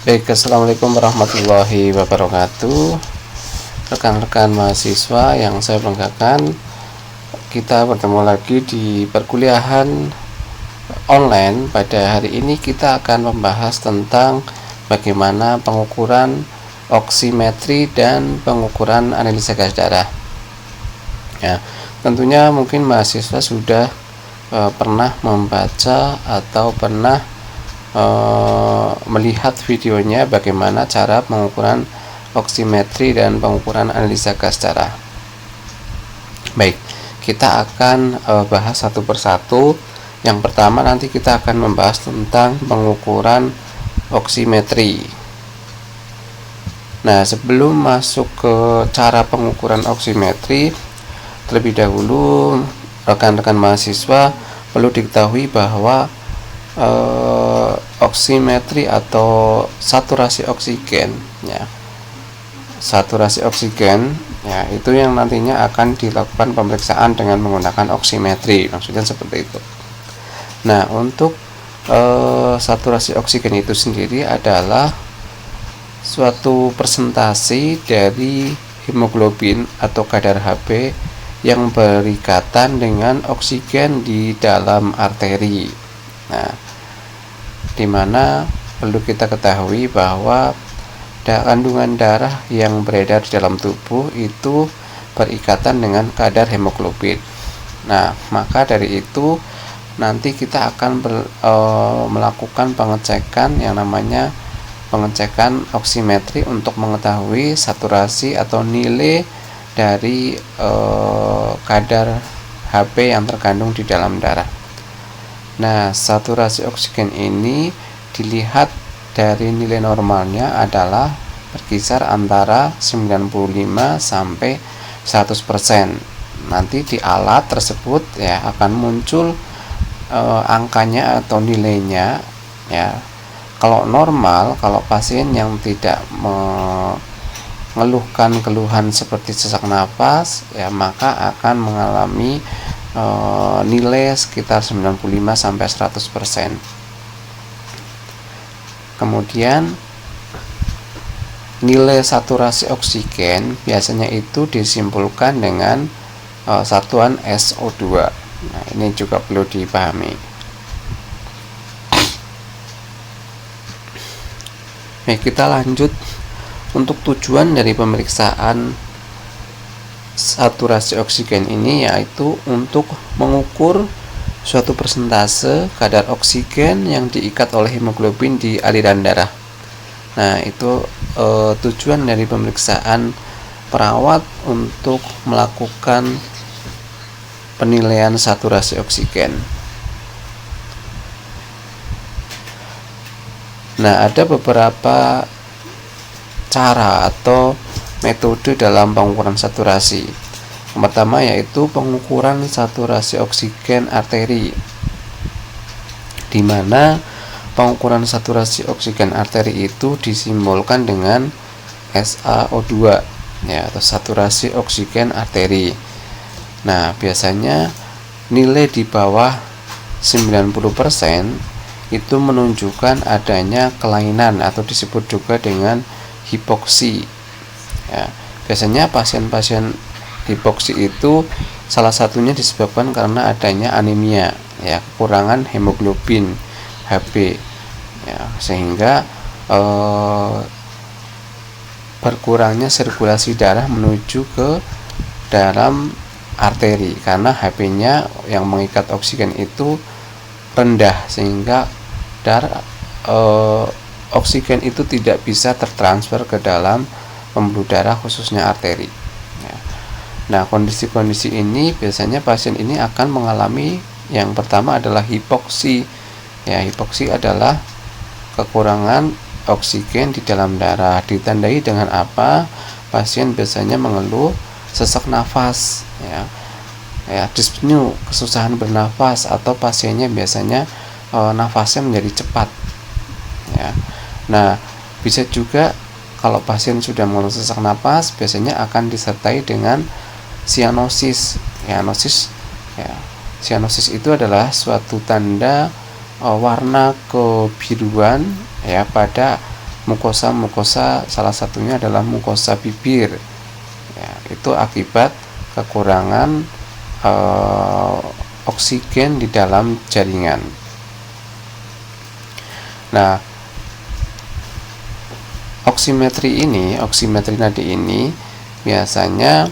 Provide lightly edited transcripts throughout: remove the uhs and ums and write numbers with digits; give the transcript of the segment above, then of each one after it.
Baik, assalamualaikum warahmatullahi wabarakatuh. Rekan-rekan mahasiswa yang saya banggakan, kita bertemu lagi di perkuliahan online. Pada hari ini kita akan membahas tentang bagaimana pengukuran oksimetri dan pengukuran analisa gas darah. Ya, tentunya mungkin mahasiswa sudah pernah membaca atau pernah melihat videonya bagaimana cara pengukuran oksimetri dan pengukuran analisa gas darah. Baik, kita akan bahas satu persatu. Yang pertama nanti kita akan membahas tentang pengukuran oksimetri. Nah, sebelum masuk ke cara pengukuran oksimetri, terlebih dahulu rekan-rekan mahasiswa perlu diketahui bahwa oksimetri atau saturasi oksigen ya, itu yang nantinya akan dilakukan pemeriksaan dengan menggunakan oksimetri, maksudnya seperti itu. Nah, untuk saturasi oksigen itu sendiri adalah suatu persentase dari hemoglobin atau kadar Hb yang berikatan dengan oksigen di dalam arteri. Nah, dimana perlu kita ketahui bahwa kandungan darah yang beredar di dalam tubuh itu berikatan dengan kadar hemoglobin. Nah, maka dari itu nanti kita akan melakukan pengecekan yang namanya pengecekan oksimetri untuk mengetahui saturasi atau nilai dari kadar Hb yang terkandung di dalam darah. Nah, saturasi oksigen ini dilihat dari nilai normalnya adalah berkisar antara 95 sampai 100%. Nanti di alat tersebut ya akan muncul angkanya atau nilainya ya. Kalau normal, kalau pasien yang tidak mengeluhkan keluhan seperti sesak napas ya, maka akan mengalami nilai sekitar 95 sampai 100%. Kemudian nilai saturasi oksigen biasanya itu disimpulkan dengan satuan SO2. Nah, ini juga perlu dipahami. Kita lanjut. Untuk tujuan dari pemeriksaan saturasi oksigen ini yaitu untuk mengukur suatu persentase kadar oksigen yang diikat oleh hemoglobin di aliran darah. Nah, itu tujuan dari pemeriksaan perawat untuk melakukan penilaian saturasi oksigen. Nah, ada beberapa cara atau metode dalam pengukuran saturasi. Yang pertama yaitu pengukuran saturasi oksigen arteri, di mana pengukuran saturasi oksigen arteri itu disimbolkan dengan SaO2 ya, atau saturasi oksigen arteri. Nah, biasanya nilai di bawah 90% itu menunjukkan adanya kelainan atau disebut juga dengan hipoksi ya. Biasanya pasien-pasien hipoksi itu salah satunya disebabkan karena adanya anemia ya, kekurangan hemoglobin Hb ya, sehingga berkurangnya sirkulasi darah menuju ke dalam arteri karena Hb-nya yang mengikat oksigen itu rendah, sehingga oksigen itu tidak bisa tertransfer ke dalam pembuluh darah khususnya arteri ya. Nah, kondisi-kondisi ini biasanya pasien ini akan mengalami yang pertama adalah hipoksi ya. Hipoksi adalah kekurangan oksigen di dalam darah. Ditandai dengan apa? Pasien biasanya mengeluh sesak nafas ya, dyspnea, kesusahan bernafas, atau pasiennya biasanya nafasnya menjadi cepat ya. Nah, bisa juga kalau pasien sudah mengeluh sesak napas, biasanya akan disertai dengan sianosis. Sianosis itu adalah suatu tanda warna kebiruan ya pada mukosa salah satunya adalah mukosa bibir ya, itu akibat kekurangan oksigen di dalam jaringan. Nah, oksimetri nadi ini biasanya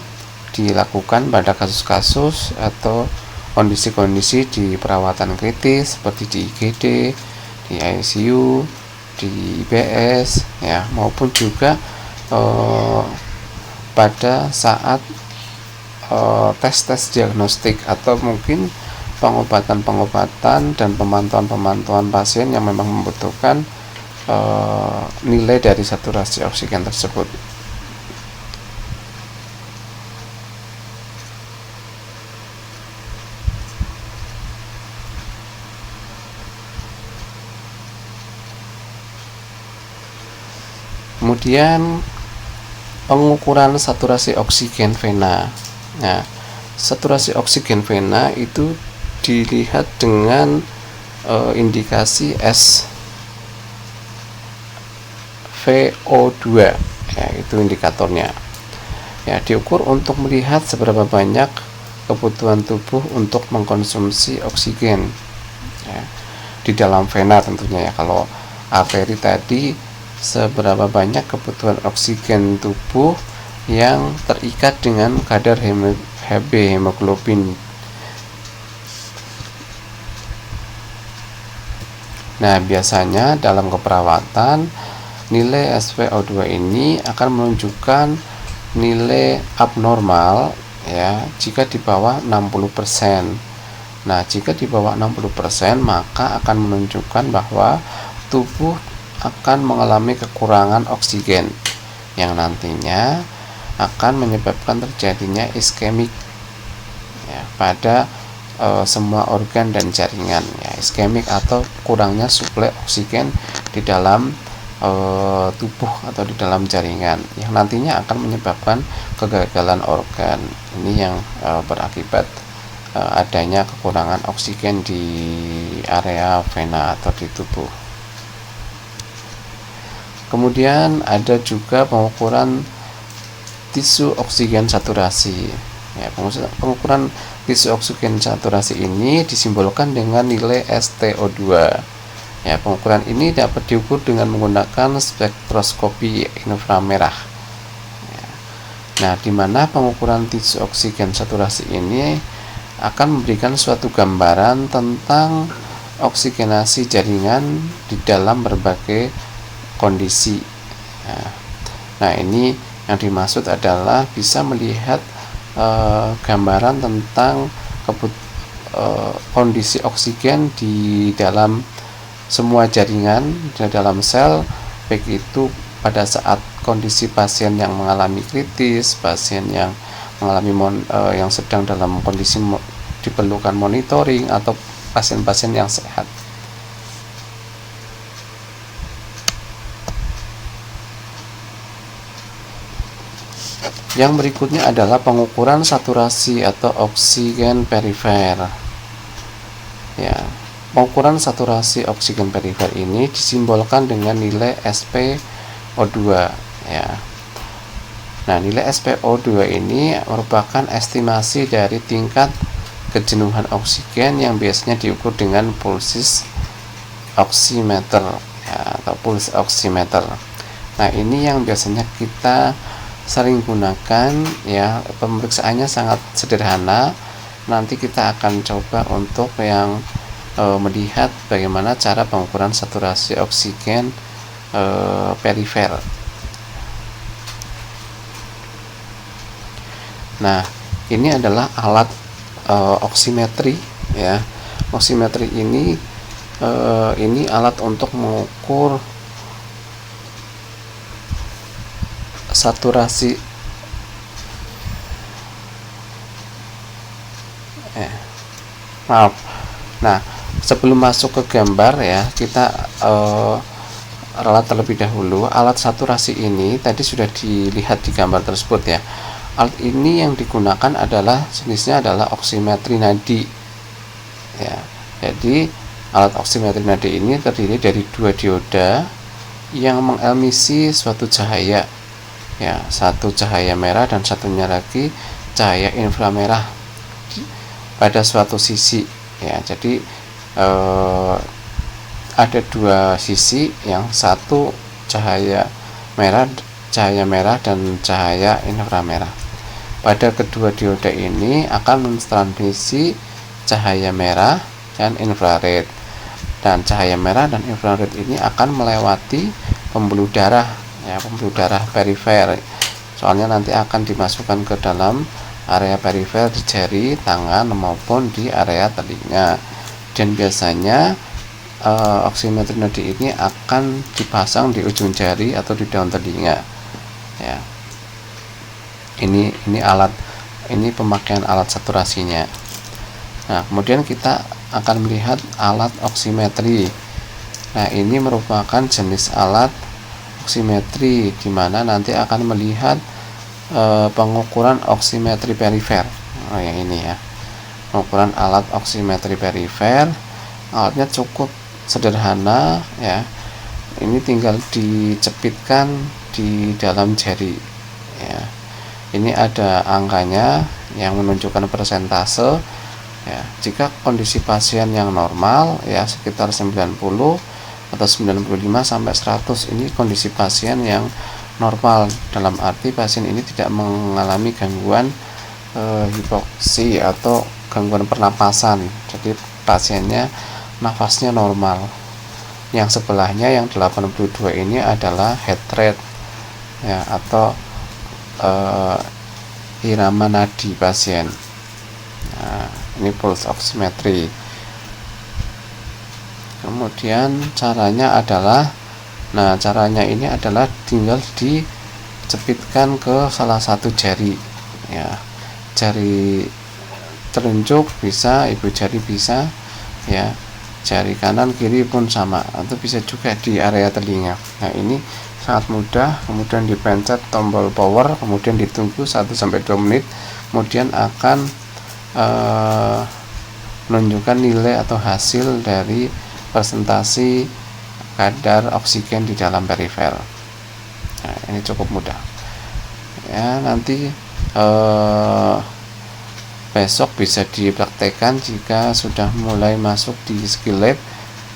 dilakukan pada kasus-kasus atau kondisi-kondisi di perawatan kritis seperti di IGD, di ICU, di IBS ya, maupun juga pada saat tes-tes diagnostik atau mungkin pengobatan dan pemantauan pasien yang memang membutuhkan nilai dari saturasi oksigen tersebut. Kemudian pengukuran saturasi oksigen vena. Nah, saturasi oksigen vena itu dilihat dengan indikasi SVO2 ya, itu indikatornya ya, diukur untuk melihat seberapa banyak kebutuhan tubuh untuk mengkonsumsi oksigen ya, di dalam vena tentunya ya. Kalau arteri tadi seberapa banyak kebutuhan oksigen tubuh yang terikat dengan kadar Hb hemoglobin. Nah, biasanya dalam keperawatan nilai SpO2 ini akan menunjukkan nilai abnormal ya jika di bawah 60%. Nah, jika di bawah 60% maka akan menunjukkan bahwa tubuh akan mengalami kekurangan oksigen yang nantinya akan menyebabkan terjadinya iskemik ya, pada semua organ dan jaringan ya, iskemik atau kurangnya suplai oksigen di dalam tubuh atau di dalam jaringan yang nantinya akan menyebabkan kegagalan organ. Ini yang berakibat adanya kekurangan oksigen di area vena atau di tubuh. Kemudian ada juga pengukuran tisu oksigen saturasi ya, pengukuran tisu oksigen saturasi ini disimbolkan dengan nilai STO2 ya. Pengukuran ini dapat diukur dengan menggunakan spektroskopi inframerah ya. Nah, di mana pengukuran tisu oksigen saturasi ini akan memberikan suatu gambaran tentang oksigenasi jaringan di dalam berbagai kondisi ya. Nah, ini yang dimaksud adalah bisa melihat gambaran tentang kondisi oksigen di dalam semua jaringan di dalam sel, baik itu pada saat kondisi pasien yang mengalami kritis, pasien yang mengalami yang sedang dalam kondisi diperlukan monitoring, atau pasien-pasien yang sehat. Yang berikutnya adalah pengukuran saturasi atau oksigen perifer. Ya, pengukuran saturasi oksigen perifer ini disimbolkan dengan nilai SpO2 ya. Nah, nilai SpO2 ini merupakan estimasi dari tingkat kejenuhan oksigen yang biasanya diukur dengan pulse oximeter ya, atau pulse oximeter. Nah, ini yang biasanya kita sering gunakan ya. Pemeriksaannya sangat sederhana. Nanti kita akan coba untuk yang melihat bagaimana cara pengukuran saturasi oksigen perifer. Nah, ini adalah alat oksimetri ya. Oksimetri ini alat untuk mengukur saturasi Nah, sebelum masuk ke gambar ya, kita ralat terlebih dahulu. Alat saturasi ini tadi sudah dilihat di gambar tersebut ya. Alat ini yang digunakan adalah jenisnya adalah oksimetri nadi ya. Jadi alat oksimetri nadi ini terdiri dari dua dioda yang mengemisi suatu cahaya, ya, satu cahaya merah dan satunya lagi cahaya inframerah pada suatu sisi, ya. Jadi ada dua sisi, yang satu cahaya merah dan cahaya inframerah. Pada kedua dioda ini akan mentransmisi cahaya merah dan infrared, dan cahaya merah dan infrared ini akan melewati pembuluh darah, ya, pembuluh darah perifer. Soalnya nanti akan dimasukkan ke dalam area perifer di jari tangan maupun di area telinga. Dan biasanya oximetri node ini akan dipasang di ujung jari atau di daun telinga, ya. Ini pemakaian alat saturasinya. Nah, kemudian kita akan melihat alat oximetri. Nah, ini merupakan jenis alat oximetri di mana nanti akan melihat pengukuran oximetri perifer. Yang ini, ya, pengukuran alat oximetri perifer. Alatnya cukup sederhana, ya. Ini tinggal dicepitkan di dalam jari, ya. Ini ada angkanya yang menunjukkan persentase, ya. Jika kondisi pasien yang normal, ya, sekitar 90 atau 95 sampai 100, ini kondisi pasien yang normal, dalam arti pasien ini tidak mengalami gangguan hipoksi atau gangguan pernapasan. Jadi pasiennya nafasnya normal. Yang sebelahnya yang 82 ini adalah heart rate, ya, atau irama nadi pasien. Nah, ini pulse oximetry. Kemudian caranya ini adalah tinggal dicepitkan ke salah satu jari, ya. Jari telunjuk bisa, ibu jari bisa, ya. Jari kanan kiri pun sama, atau bisa juga di area telinga. Nah, ini sangat mudah. Kemudian dipencet tombol power, kemudian ditunggu 1-2 menit, kemudian akan menunjukkan nilai atau hasil dari presentasi kadar oksigen di dalam perifer. Nah, ini cukup mudah, ya. Nanti besok bisa dipraktekkan jika sudah mulai masuk di skill lab.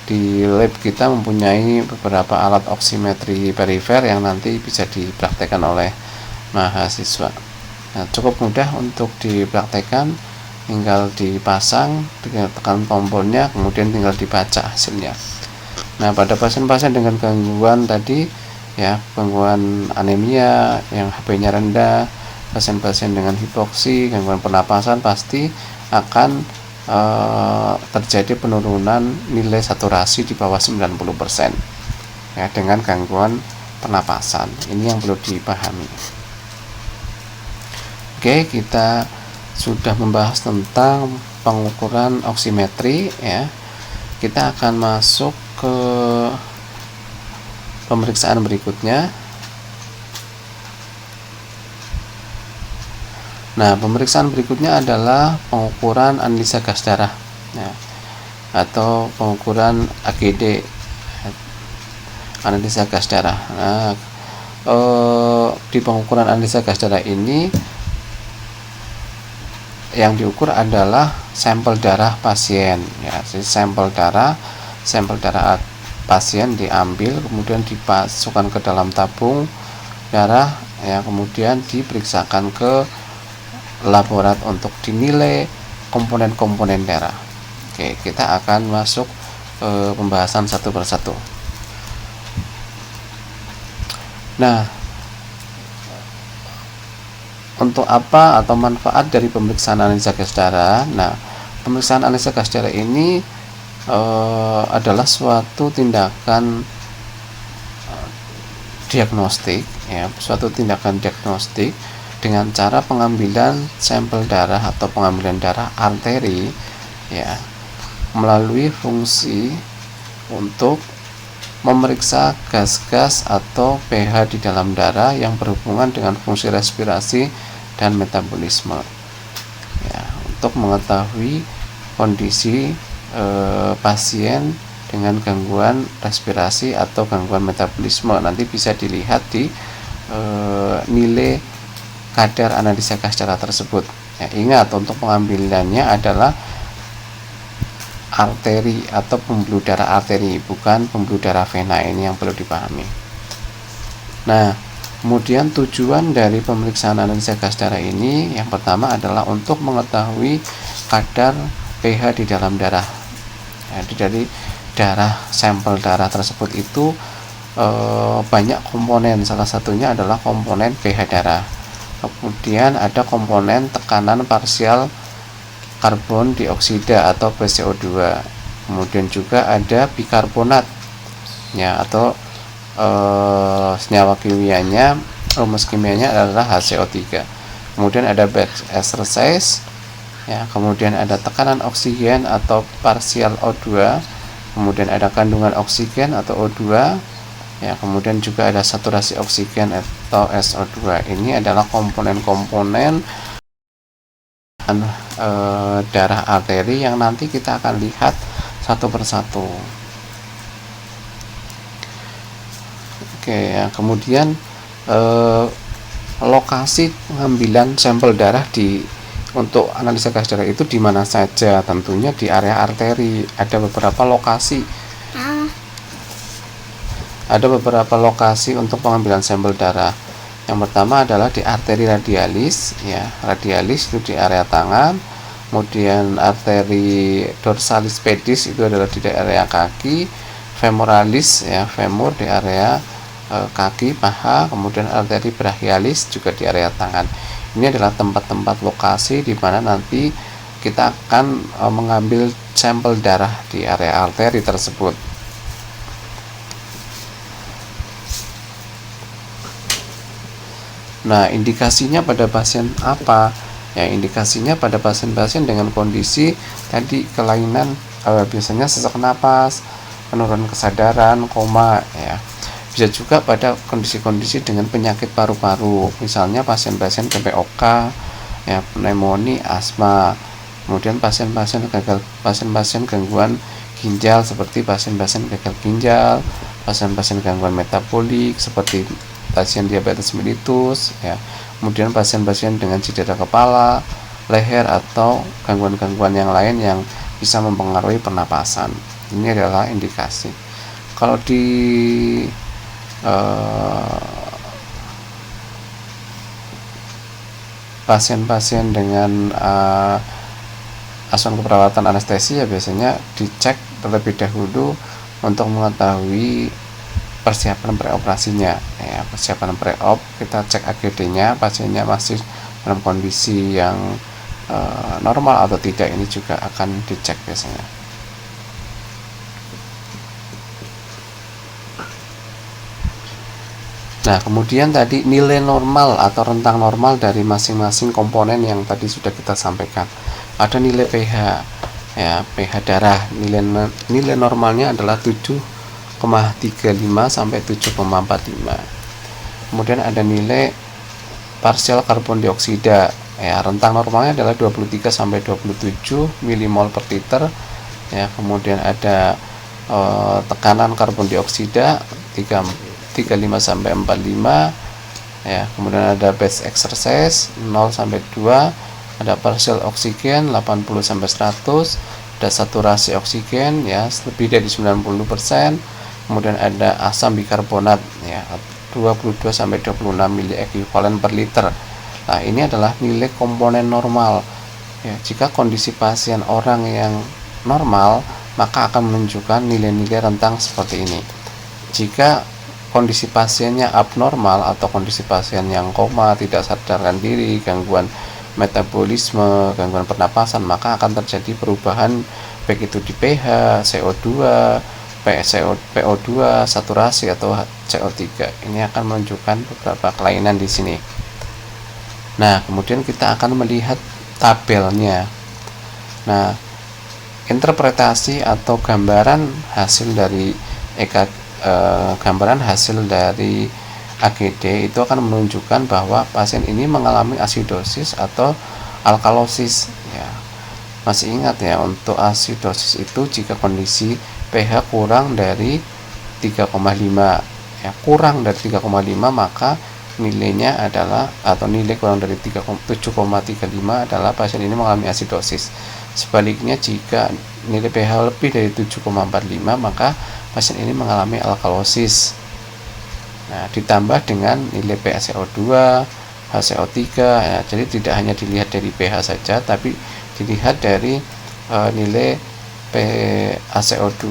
Di lab kita mempunyai beberapa alat oximetri perifer yang nanti bisa dipraktekkan oleh mahasiswa. Nah, cukup mudah untuk dipraktekkan, tinggal dipasang, tinggal tekan tombolnya, kemudian tinggal dibaca hasilnya. Nah, pada pasien-pasien dengan gangguan tadi, ya, gangguan anemia yang HB-nya rendah, pasien-pasien dengan hipoksi, gangguan pernapasan, pasti akan terjadi penurunan nilai saturasi di bawah 90%, ya, dengan gangguan pernapasan. Ini yang perlu dipahami. Oke, kita sudah membahas tentang pengukuran oximetri, ya. Kita akan masuk ke pemeriksaan berikutnya. Nah, pemeriksaan berikutnya adalah pengukuran analisa gas darah, ya, atau pengukuran AGD, analisa gas darah. Nah, di pengukuran analisa gas darah ini yang diukur adalah sampel darah pasien, ya. Jadi sampel darah pasien diambil, kemudian dimasukkan ke dalam tabung darah, ya, kemudian diperiksakan ke laborat untuk dinilai komponen-komponen darah. Oke, kita akan masuk pembahasan satu persatu. Nah, untuk apa atau manfaat dari pemeriksaan analisa gas darah? Nah, pemeriksaan analisa gas darah ini adalah suatu tindakan diagnostik, ya, suatu tindakan diagnostik dengan cara pengambilan sampel darah atau pengambilan darah arteri, ya, melalui fungsi untuk memeriksa gas-gas atau pH di dalam darah yang berhubungan dengan fungsi respirasi dan metabolisme, ya, untuk mengetahui kondisi pasien dengan gangguan respirasi atau gangguan metabolisme. Nanti bisa dilihat di nilai kadar analisa gas darah tersebut. Ya, ingat untuk pengambilannya adalah arteri atau pembuluh darah arteri, bukan pembuluh darah vena, ini yang perlu dipahami. Nah, kemudian tujuan dari pemeriksaan analisa gas darah ini yang pertama adalah untuk mengetahui kadar pH di dalam darah. Jadi dari darah, sampel darah tersebut itu banyak komponen, salah satunya adalah komponen pH darah. Kemudian ada komponen tekanan parsial karbon dioksida atau PCO2. Kemudian juga ada bikarbonat ya, atau senyawa kimianya, rumus kimianya adalah HCO3. Kemudian ada batch exercise ya, kemudian ada tekanan oksigen atau parsial O2, kemudian ada kandungan oksigen atau O2 ya, kemudian juga ada saturasi oksigen atau SO2. Ini adalah komponen-komponen darah arteri yang nanti kita akan lihat satu persatu. Oke ya, kemudian lokasi pengambilan sampel darah untuk analisa gas darah itu di mana saja? Tentunya di area arteri. Ada beberapa lokasi untuk pengambilan sampel darah. Yang pertama adalah di arteri radialis ya. Radialis itu di area tangan. Kemudian arteri dorsalis pedis itu adalah di area kaki. Femoralis ya, femur di area kaki, paha. Kemudian arteri brachialis juga di area tangan. Ini adalah tempat-tempat lokasi di mana nanti kita akan mengambil sampel darah di area arteri tersebut. Nah, indikasinya pada pasien apa? Ya, indikasinya pada pasien-pasien dengan kondisi tadi kelainan, biasanya sesak napas, penurunan kesadaran, koma ya. Bisa juga pada kondisi-kondisi dengan penyakit paru-paru, misalnya pasien-pasien PPOK ya, pneumonia, asma. Kemudian pasien-pasien gangguan ginjal seperti pasien-pasien gagal ginjal, pasien-pasien gangguan metabolik seperti pasien diabetes mellitus ya. Kemudian pasien-pasien dengan cedera kepala, leher atau gangguan-gangguan yang lain yang bisa mempengaruhi pernapasan. Ini adalah indikasi. Kalau di pasien-pasien dengan asuhan keperawatan anestesi ya, biasanya dicek terlebih dahulu untuk mengetahui persiapan preoperasinya ya. Persiapan preop, kita cek AGD-nya, pasiennya masih dalam kondisi yang normal atau tidak, ini juga akan dicek biasanya. Nah, kemudian tadi nilai normal atau rentang normal dari masing-masing komponen yang tadi sudah kita sampaikan. Ada nilai pH ya, pH darah, nilai normalnya adalah 7,35 sampai 7,45. Kemudian ada nilai parsial karbon dioksida ya, rentang normalnya adalah 23 sampai 27 mmol per liter ya. Kemudian ada tekanan karbon dioksida 35 sampai 45 ya. Kemudian ada batch exercise 0 sampai 2, ada parsial oksigen 80 sampai 100, ada saturasi oksigen ya lebih dari 90%. Kemudian ada asam bikarbonat ya 22 sampai 26 mili ekuivalen per liter. Nah, ini adalah nilai komponen normal ya. Jika kondisi pasien orang yang normal, maka akan menunjukkan nilai-nilai rentang seperti ini. Jika kondisi pasiennya abnormal atau kondisi pasien yang koma, tidak sadarkan diri, gangguan metabolisme, gangguan pernapasan, maka akan terjadi perubahan baik itu di pH, CO2, PO2, saturasi atau CO3. Ini akan menunjukkan beberapa kelainan di sini. Nah, kemudian kita akan melihat tabelnya. Nah, interpretasi atau gambaran hasil dari AGD itu akan menunjukkan bahwa pasien ini mengalami asidosis atau alkalosis ya. Masih ingat ya, untuk asidosis itu jika kondisi pH kurang dari 3,5 ya, kurang dari 3,5 maka nilainya adalah, atau nilai kurang dari 7,35 adalah pasien ini mengalami asidosis. Sebaliknya jika nilai pH lebih dari 7,45 maka pasien ini mengalami alkalosis. Nah, ditambah dengan nilai PaCO2, HCO3 ya, jadi tidak hanya dilihat dari pH saja tapi dilihat dari nilai PaCO2,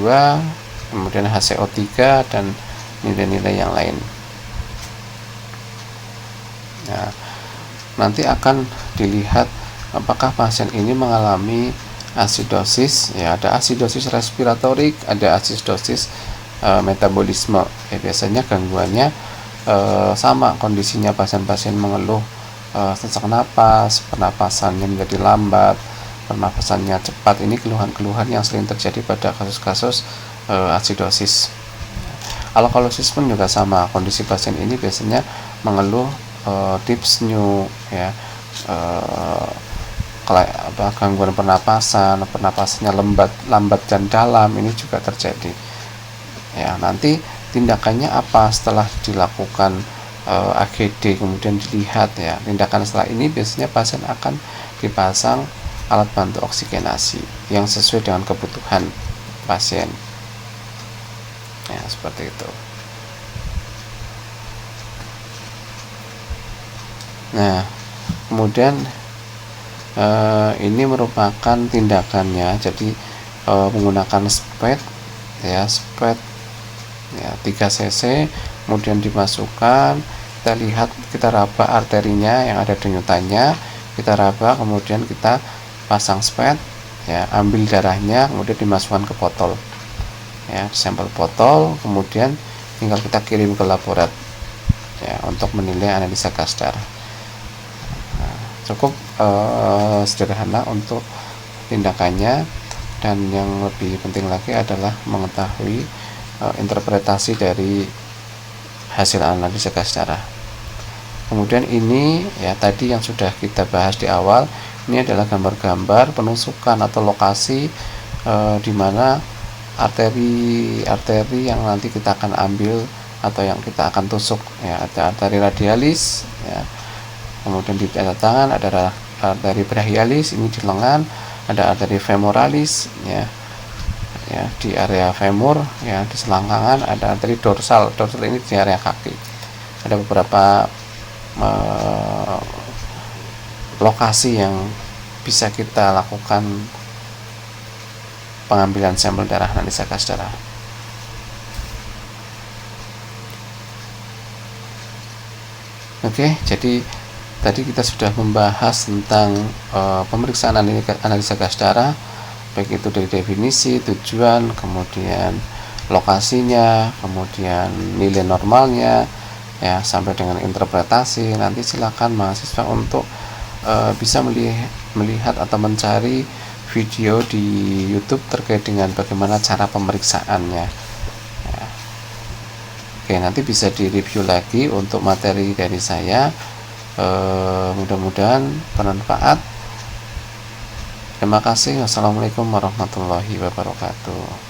kemudian HCO3 dan nilai-nilai yang lain. Nah, nanti akan dilihat apakah pasien ini mengalami asidosis ya, ada asidosis respiratorik, ada asidosis metabolisme ya, biasanya gangguannya sama kondisinya, pasien-pasien mengeluh sesak napas, pernapasannya menjadi lambat, pernapasannya cepat. Ini keluhan-keluhan yang sering terjadi pada kasus-kasus asidosis. Alkalosis pun juga sama, kondisi pasien ini biasanya mengeluh dyspnea ya, gangguan pernapasannya lambat dan dalam, ini juga terjadi ya. Nanti tindakannya apa setelah dilakukan AGD kemudian dilihat ya, tindakan setelah ini biasanya pasien akan dipasang alat bantu oksigenasi yang sesuai dengan kebutuhan pasien ya, seperti itu. Nah, kemudian ini merupakan tindakannya, jadi menggunakan spet ya, 3 cc, kemudian dimasukkan, kita lihat, kita raba arterinya yang ada denyutannya, kita raba, kemudian kita pasang spet ya, ambil darahnya, kemudian dimasukkan ke botol ya, sampel botol, kemudian tinggal kita kirim ke laborat ya untuk menilai analisa gas darah. Cukup sederhana untuk tindakannya, dan yang lebih penting lagi adalah mengetahui interpretasi dari hasil analisa gas darah. Kemudian ini ya, tadi yang sudah kita bahas di awal, ini adalah gambar-gambar penusukan atau lokasi di mana arteri yang nanti kita akan ambil atau yang kita akan tusuk ya. Ada arteri radialis ya, kemudian di telapak tangan ada arteri brachialis, ini di lengan, ada arteri femoralis ya di area femur ya, di selangkangan ada arteri dorsal ini di area kaki. Ada beberapa lokasi yang bisa kita lakukan pengambilan sampel darah analisa gas darah. Oke, jadi tadi kita sudah membahas tentang pemeriksaan analisa gas darah, baik itu dari definisi, tujuan, kemudian lokasinya, kemudian nilai normalnya ya, sampai dengan interpretasi. Nanti silakan mahasiswa untuk bisa melihat atau mencari video di YouTube terkait dengan bagaimana cara pemeriksaannya ya. Oke, nanti bisa direview lagi untuk materi dari saya. Mudah-mudahan bermanfaat. Terima kasih. Wassalamualaikum warahmatullahi wabarakatuh.